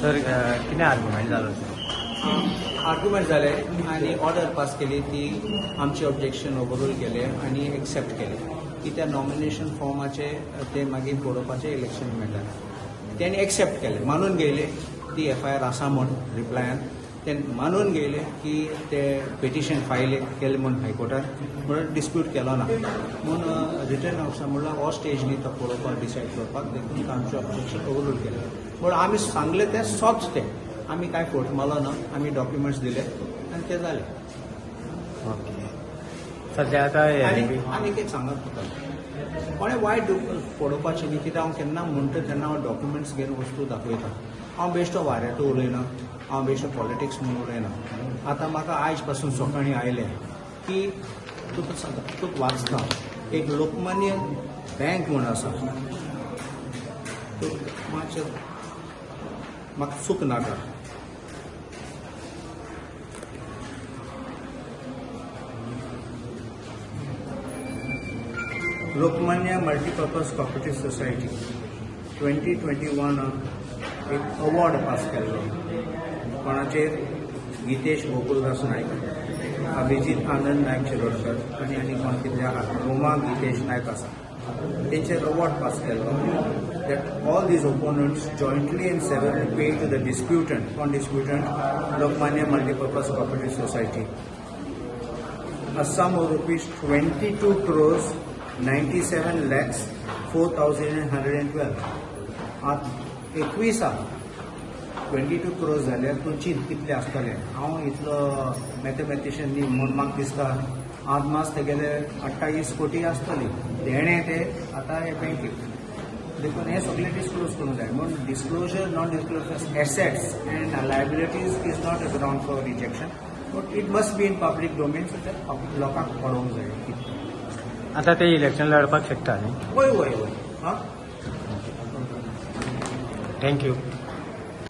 Sir किती argument झालं sir? Argument जाले आणि ऑर्डर पास केली ती आमचे ऑब्जेक्शन ओवररूल केले आणि एक्सेप्ट केले की त्या नॉमिनेशन फॉर्माचे ते मागीर पळोवपाचें इलेक्शन मेळटा त्यांनी एक्सेप्ट केले मानून घेयले ती FIR आसा म्हूण रिप्लायान ते मानून घेयले की ते पिटिशन फायल केलें म्हूण हायकोर्टान म्हणून डिस्प्यूट केलो ना म्हणून रिटर्न ऑफिसां म्हणल्यार हो स्टेजनी तो पळोवपाक डिसायड करपाक देखून आमचें ऑब्जेक्शन ओवररूल केलें म्हणून आमी सांगलें तें सोच तें आमी कांय फोट मारलो ना आमी डॉक्युमेंट्स दिले आनी ते जाले. ओके सध्या आता आनी कितें सांगत तुका कोणें वायट पळोवपाचें न्ही कित्याक हांव केन्ना म्हणटा तेन्ना हांव डॉक्युमेंट्स घेवन वस्तू दाखयता हांव बेश्टो वाऱ्याटो उलयना हांव बेश्टो पॉलिटिक्स म्हणून उलयना आतां म्हाका आयज पासून सकाळीं आयलें की तुका वाचता एक लोकमान्य बँक म्हूण आसा मातशें म्हाका चूक नाका लोकमान्य मल्टीपर्पज कोऑपरेटिव सोसायटी 2021 एक अवॉर्ड पास केल्लो कोणाचेर गितेश गोकुलदास नायक अभिजीत आनंद नायक शिरोडकर आनी कोण कितें आहा रोमा गितेश नायक आसा तेंचेर अवॉर्ड पास केल्लो that all these opponents jointly and severally pay to the disputant Lokmanya Multipurpose Cooperative Society a sum of rupees 22 crores 97 lakhs 4,112 आज 21 22 crores जाल्यार तुमची कितले आसतले हांव इतलो मॅथमॅटिशियन न्ही म्हूण म्हाका दिसता आज मास तेगेले 28 कोटी आसतली तेणें ते आतां हे बँकेक देखून हे सगळे डिस्क्लोज करूंक जाय म्हणून disclosure non disclosure assets and liabilities is not a ground for rejection but it must be in public domain so that लोकांक कळोवंक जाय. आता ते इलेक्शन लढपाक शकता न्ही? वय वय वय हां थँक्यू.